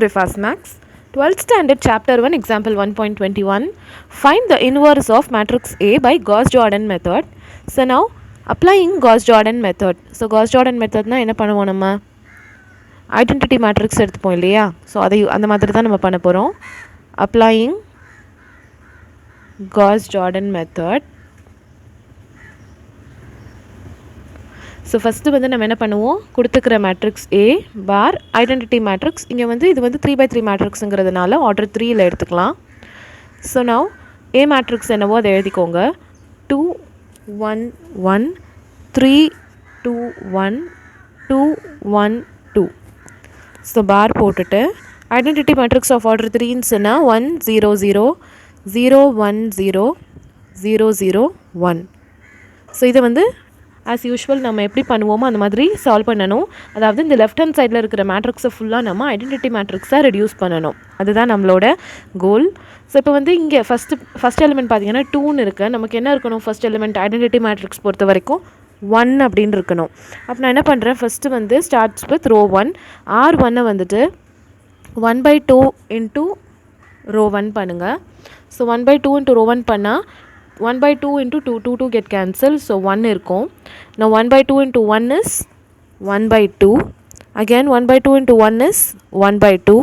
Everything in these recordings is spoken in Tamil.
to Fast Max. 12th Standard Chapter 1 Example 1.21. Find the inverse of matrix A by Gauss-Jordan method. So now applying Gauss-Jordan method. So Gauss-Jordan method na என்ன பண்ணுவோம் நம்ம ஐடென்டிட்டி மேட்ரிக்ஸ் எடுத்துப்போம் இல்லையா. ஸோ அதை அந்த மாதிரி தான் நம்ம பண்ண போகிறோம். Applying Gauss-Jordan method. So first வந்து நம்ம என்ன பண்ணுவோம், கொடுத்துக்கிற matrix A bar identity matrix. இங்கே வந்து இது வந்து 3x3 மேட்ரிக்ஸுங்கிறதுனால ஆர்டர் 3ல் எடுத்துக்கலாம். ஸோ நவ் ஏ மேட்ரிக்ஸ் என்னவோ அதை எழுதிக்கோங்க. 2 1 1 3 2 1 2 1 2. ஸோ பார் போட்டுட்டு ஐடென்டிட்டி மேட்ரிக்ஸ் ஆஃப் ஆர்டர் 3ன்னு சொன்னால் 1 0 0 0 1 0 0 0 1. ஸோ இதை வந்து ஆஸ் யூஷுவல் நம்ம எப்படி பண்ணுவோமோ அந்த மாதிரி சால்வ் பண்ணணும். அதாவது இந்த லெஃப்ட் ஹேண்ட் சைடில் இருக்கிற மேட்ரிக்ஸை ஃபுல்லாக நம்ம ஐடென்டிட்டி மேட்ரிக்ஸாக ரெடியூஸ் பண்ணணும். அதுதான் நம்மளோட கோல். ஸோ இப்போ வந்து இங்கே ஃபஸ்ட் எலிமெண்ட் பார்த்தீங்கன்னா 2ன்னு இருக்குது. நமக்கு என்ன இருக்கணும், ஃபஸ்ட் எலிமெண்ட் ஐடென்டிட்டி மேட்ரிக்ஸ் பொறுத்த வரைக்கும் 1 அப்படின்னு இருக்கணும். அப்போ நான் என்ன பண்ணுறேன், ஃபஸ்ட்டு வந்து ஸ்டார்ட்ஸ் வித் ரோ 1. R1 வந்துட்டு 1/2 இன்ட்டு ரோ 1 பண்ணுங்கள். ஸோ 1/2 இன்ட்டு ரோ 1 பண்ணால் 1/2 into 2, 2 2 get cancelled, so 1 இருக்கும். Now 1/2 into 1 is 1/2. Again 1/2 into 1 is 1/2.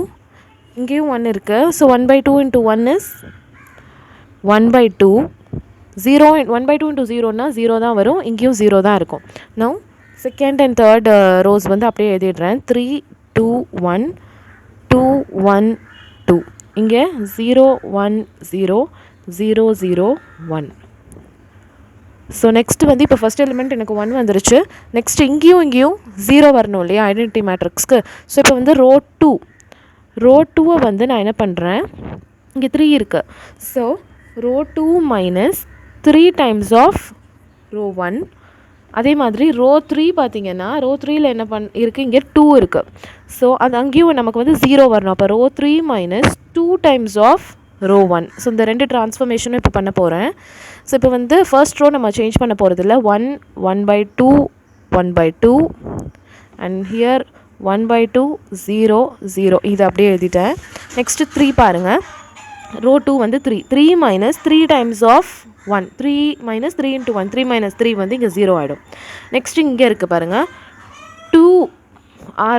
இங்கேயும் 1 இருக்கு. So 1/2 into 1 is 1/2. 1/2 into 0னா 0 தான் வரும். இங்கேயும் 0 தான் இருக்கும். Now second and third rose வந்து அப்படியே எழுதிடுறேன். 3 2 1 2 1 2. இங்கே 0 1 0 0 0 1. ஸோ நெக்ஸ்ட்டு வந்து இப்போ ஃபஸ்ட் எலிமெண்ட் எனக்கு 1 வந்துருச்சு. நெக்ஸ்ட் இங்கேயும் 0 வரணும் இல்லையா ஐடென்டிட்டி மேட்ரிக்ஸ்க்கு. ஸோ இப்போ வந்து ரோ 2 வந்து நான் என்ன பண்ணுறேன், இங்கே 3 இருக்குது. So row 2 minus 3 times of row 1. அதே மாதிரி ரோ 3 பார்த்தீங்கன்னா ரோ 3ல் என்ன இருக்குது, இங்கே 2 இருக்குது. ஸோ அது அங்கேயும் நமக்கு வந்து 0 வரணும். அப்போ row 3 minus 2 times of row 1. So இந்த ரெண்டு ட்ரான்ஸ்ஃபர்மேஷனும் இப்போ பண்ண போகிறேன். ஸோ இப்போ வந்து ஃபர்ஸ்ட் ரோ நம்ம சேஞ்ச் பண்ண போகிறது இல்லை. 1 1/2 1/2 அண்ட் ஹியர் 1/2 0 0. இது அப்படியே எழுதிட்டேன். நெக்ஸ்ட்டு 3 பாருங்கள். ரோ 2 வந்து 3 minus 3 times of 1. 3 minus 3 into 1. 3 minus 3 வந்து இங்கே 0 ஆகிடும். நெக்ஸ்ட்டு இங்கே இருக்குது பாருங்கள். 2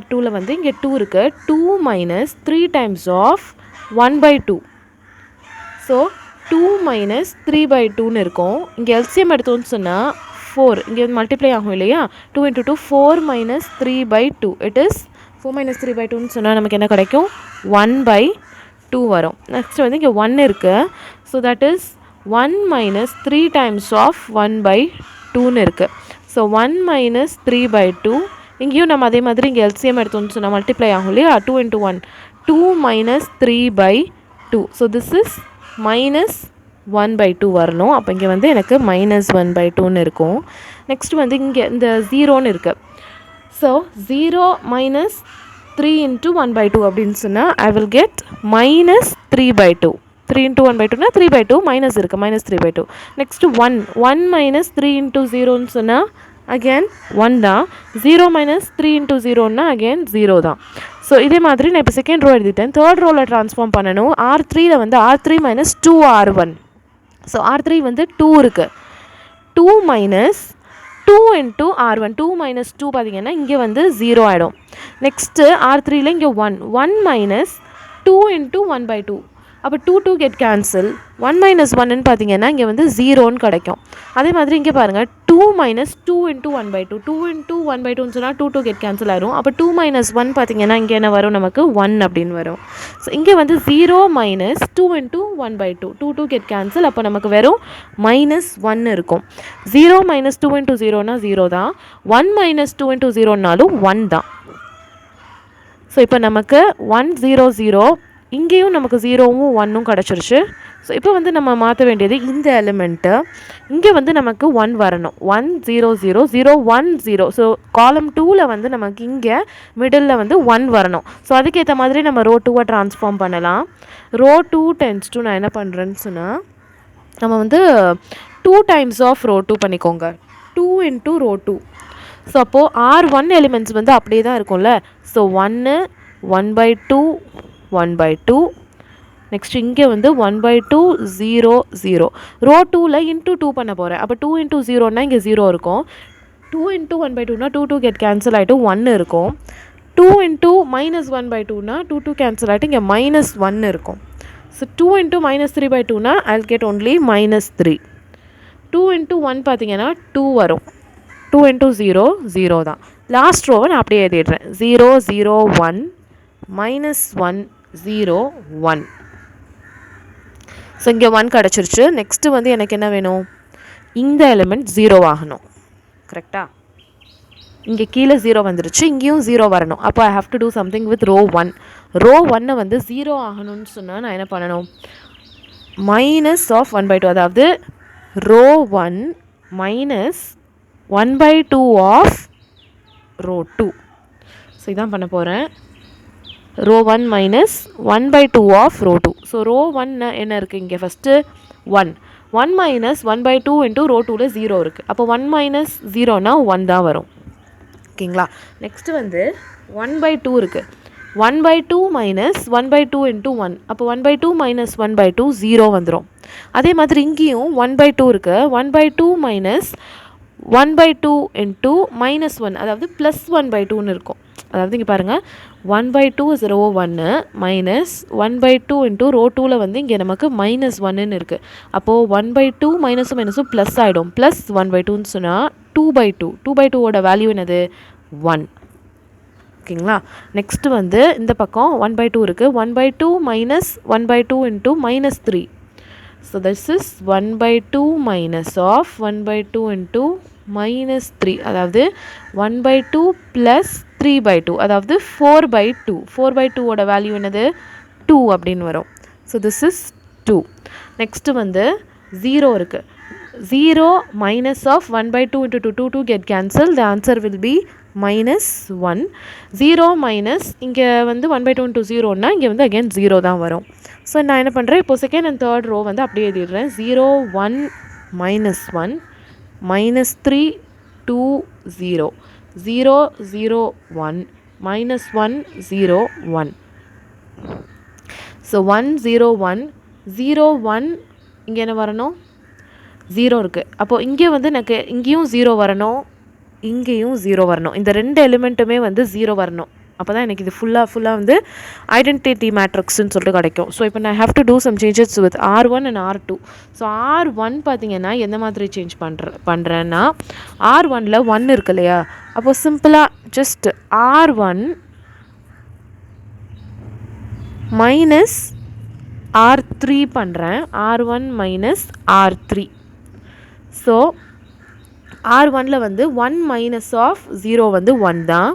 R2ல் வந்து இங்கே 2 இருக்குது. 2 minus 3 times of 1/2. So 2 minus 3/2ன்னு இருக்கும். இங்கே எல்சிஎம் எடுத்தோன்னு சொன்னால் 4. இங்கே மல்டிப்ளை ஆகும் இல்லையா. 2 into 2 4 minus 3/2. It is 4 minus 3/2ன்னு சொன்னால் நமக்கு என்ன கிடைக்கும், 1/2 வரும். நெக்ஸ்ட் வந்து இங்கே 1 இருக்குது. So that is 1 minus 3 times of 1/2ன்னு இருக்குது. So 1 minus 3/2. இங்கேயும் நம்ம அதே மாதிரி இங்கே எல்சிஎம் எடுத்தோன்னு சொன்னால் மல்டிப்ளை ஆகும் இல்லையா. 2 into 1 2 minus 3/2. So this is minus 1/2 வரணும். அப்போ இங்கே வந்து எனக்கு மைனஸ் 1/2ன்னு இருக்கும். நெக்ஸ்ட் வந்து இங்கே இந்த 0ன்னு இருக்குது. ஸோ 0 மைனஸ் 3 into 1/2 அப்படின்னு சொன்னால் I will get minus 3/2. 3 into 1/2னா 3/2 minus இருக்குது, மைனஸ் 3/2. நெக்ஸ்ட்டு 1 மைனஸ் 3 into 0ன்னு சொன்னால் அகெயின் 1 தான். 0 மைனஸ் 3 into 0ன்னா அகெயின் 0 தான். ஸோ இதே மாதிரி நான் இப்போ செகண்ட் ரோ எழுதிட்டேன். தேர்ட் ரோவில் ட்ரான்ஸ்ஃபார்ம் பண்ணணும். R3ல் வந்து R3 minus 2R1. So R3 வந்து 2 இருக்குது. 2 மைனஸ் 2 into R1. 2 மைனஸ் 2 பார்த்தீங்கன்னா இங்கே வந்து 0 ஆகிடும். நெக்ஸ்ட்டு R3ல் இங்கே 1 மைனஸ் 2 into 1/2. அப்போ 2 2 கெட் கேன்சல். 1 மைனஸ் 1ன்னு பார்த்தீங்கன்னா இங்கே வந்து 0ன்னு கிடைக்கும். அதே மாதிரி இங்கே பாருங்கள். 2 மைனஸ் 2 into 1/2. 2 into 1/2ன்னு சொன்னால் 2 2 கெட் கேன்சல் ஆயிரும். அப்போ 2 மைனஸ் 1 பார்த்தீங்கன்னா இங்கே என்ன வரும், நமக்கு 1 அப்படின்னு வரும். ஸோ இங்கே வந்து 0 மைனஸ் 2 into 1/2. 2 2 get cancel. அப்போ நமக்கு வெறும் மைனஸ் 1 இருக்கும். 0 மைனஸ் 2 into 0னா 0 தான். 1 மைனஸ் 2 into 0னாலும் 1 தான். ஸோ இப்போ நமக்கு 1 0 0. இங்கேயும் நமக்கு 0வும் 1ம் கிடச்சிருச்சு. ஸோ இப்போ வந்து நம்ம மாற்ற வேண்டியது இந்த எலிமெண்ட்டு. இங்கே வந்து நமக்கு 1 வரணும். 1 0 0 0 1 0. ஸோ காலம் 2ல் வந்து நமக்கு இங்கே மிடில் வந்து 1 வரணும். ஸோ அதுக்கேற்ற மாதிரி நம்ம ரோ 2வை ட்ரான்ஸ்ஃபார்ம் பண்ணலாம். ரோ 2 டென்ஸ் டு நான் என்ன பண்ணுறேன்னு சொன்னால் நம்ம வந்து 2 டைம்ஸ் ஆஃப் ரோ 2 பண்ணிக்கோங்க. 2 into ரோ 2. ஸோ அப்போது R1 எலிமெண்ட்ஸ் வந்து அப்படியே தான் இருக்கும்ல. ஸோ 1 1/2 1/2. நெக்ஸ்ட் இங்கே வந்து 1/2 0 0. ரோ 2ல் இன்ட்டு 2 பண்ண போகிறேன். அப்போ 2 × 0னா இங்கே 0 இருக்கும். 2 × 1/2னா 2 கெட் கேன்சல் ஆகிட்டு 1 இருக்கும். 2 × -1/2னா 2 கேன்சல் ஆகிட்டு இங்கே -1 இருக்கும். So 2 × -3/2னா I'll get only -3. 2 × 1 பார்த்தீங்கன்னா 2 வரும். 2 × 0 0 தான். லாஸ்ட் ரோவை நான் அப்படியே எழுதிடுறேன். 0 0 1 -1 0 1. ஸோ இங்கே 1 கிடச்சிருச்சு. நெக்ஸ்ட்டு வந்து எனக்கு என்ன வேணும்? இந்த எலிமெண்ட் 0 ஆகணும். கரெக்டாக? இங்கே கீழே 0 வந்துருச்சு, இங்கேயும் 0 வரணும். அப்போ I have to do something with row 1. Row 1 வந்து 0 ஆகணும்னு சொன்னால் நான் என்ன பண்ணணும்? -1/2, அதாவது ரோ 1 -1/2 ஆஃப் ரோ 2. ஸோ இதான் பண்ண போகிறேன். Row 1 -1/2 of row 2. So row 1 என்ன இருக்குது இங்கே? ஃபஸ்ட்டு 1 -1/2 இன்ட்டு ரோ 2ல் 0 இருக்குது. அப்போ 1 - 0னா 1 தான் வரும். ஓகேங்களா? நெக்ஸ்ட்டு வந்து 1/2 இருக்குது. 1/2 -1/2 இன்ட்டு 1. அப்போ 1/2 - 1/2 0 வந்துடும். அதே மாதிரி இங்கேயும் 1/2 இருக்குது. 1/2 -1/2 இன்ட்டு -1, அதாவது +1/2ன்னு இருக்கும். அதாவது இங்கே பாருங்கள், 1/2 இஸ் ரோ 1 -1/2 இன்ட்டு ரோ 2ல் வந்து இங்கே நமக்கு -1ன்னு இருக்குது. அப்போது 1/2 மைனஸும் ப்ளஸ் ஆகிடும். +1/2ன்னு சொன்னால் 2/2. 2/2ஓட வேல்யூ என்னது? 1. ஓகேங்களா? நெக்ஸ்ட்டு வந்து இந்த பக்கம் 1/2 இருக்குது. 1/2 -1/2 into -3. So this is 1/2 minus of 1/2 into -3, அதாவது 1/2 + 3/2, அதாவது 4/2. 4/2ஓட வேல்யூ என்னது? 2 அப்படின்னு வரும். So this is 2. நெக்ஸ்ட்டு வந்து 0 இருக்குது. 0 minus of 1/2 into 2, 2 get cancelled. The answer will be -1. 0 minus இங்கே வந்து 1/2 into 0னா இங்கே வந்து again 0 தான் வரும். ஸோ நான் என்ன பண்ணுறேன்? இப்போ செகண்ட் அண்ட் தேர்ட் ரோ வந்து அப்படியே எழுதிடுறேன். 0 1 -1 -3 2 0 0 0 1 -1 0 1. ஸோ 1 0 1 0 1 இங்கே என்ன வரணும்? 0 இருக்குது. அப்போது இங்கே வந்து எனக்கு இங்கேயும் 0 வரணும், இங்கேயும் 0 வரணும். இந்த ரெண்டு எலிமெண்ட்டுமே வந்து 0 வரணும். அப்போ தான் எனக்கு இது ஃபுல்லாக வந்து ஐடென்டிட்டி மேட்ரிக்ஸ்ன்னு சொல்லிட்டு கிடைக்கும். ஸோ இப்போ நான் have to do some changes with R1 and R2. So R1 பார்த்தீங்கன்னா எந்த மாதிரி சேஞ்ச் பண்ணுறேன்னா, R1ல் 1 இருக்கு இல்லையா? அப்போது சிம்பிளாக ஜஸ்ட் R1 மைனஸ் R3 பண்ணுறேன். R1 minus R3. ஸோ R1ல் வந்து 1 minus of 0 வந்து 1 தான்.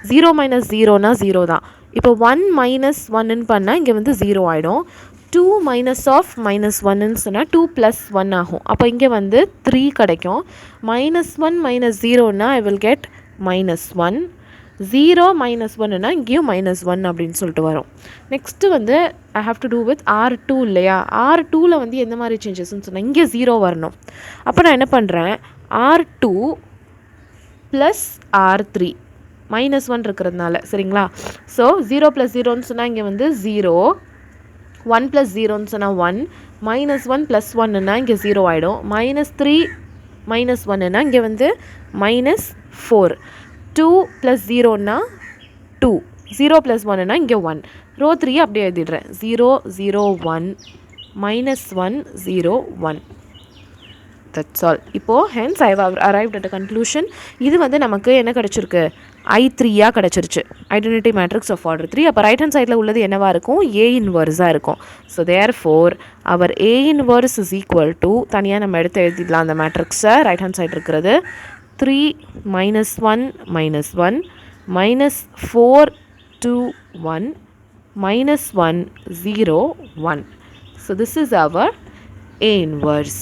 0 minus 0னா 0 தான். இப்போ 1 minus 1ன்னு பண்ணால் இங்கே வந்து 0 ஆகிடும். 2 minus of -1ன்னு சொன்னால் 2 + 1 ஆகும். அப்போ இங்கே வந்து 3 கிடைக்கும். -1 - 0னா I will get -1. 0 - 1னா இங்கேயும் -1 அப்படின்னு சொல்லிட்டு வரும். நெக்ஸ்ட்டு வந்து I have to do with R2 இல்லையா? R2ல் வந்து எந்த மாதிரி சேஞ்சஸ்ன்னு சொன்னால் இங்கே 0 வரணும். அப்போ நான் என்ன பண்ணுறேன்? R2 + R3 -1 இருக்கிறதுனால, சரிங்களா? ஸோ 0 + 0ன்னு சொன்னால் இங்கே வந்து 0, 1 + 0ன்னு சொன்னால் 1, -1 + 1ன்னா இங்கே 0 ஆகிடும். -3 - 1ன்னா இங்கே வந்து -4. 2 + 0ன்னா 2, 0 + 1ன்னா இங்கே 1. ரோ 3 அப்படியே எழுதிடுறேன். 0 0 1 -1 0 1. That's all. இப்போது hence I have arrived at a conclusion. இது வந்து நமக்கு என்ன கிடச்சிருக்கு? I3யாக கிடச்சிருச்சு. Identity matrix of order 3. அப்போ ரைட் ஹேண்ட் சைடில் உள்ளது என்னவாக இருக்கும்? A இன்வர்ஸாக இருக்கும். So therefore our A inverse is equal to, தனியாக நம்ம எடுத்து எழுதிடலாம் அந்த மேட்ரிக்ஸை. ரைட் ஹேண்ட் சைடு இருக்கிறது 3 -1 -1 -4 2 1 -1 0 1. So this is our A inverse.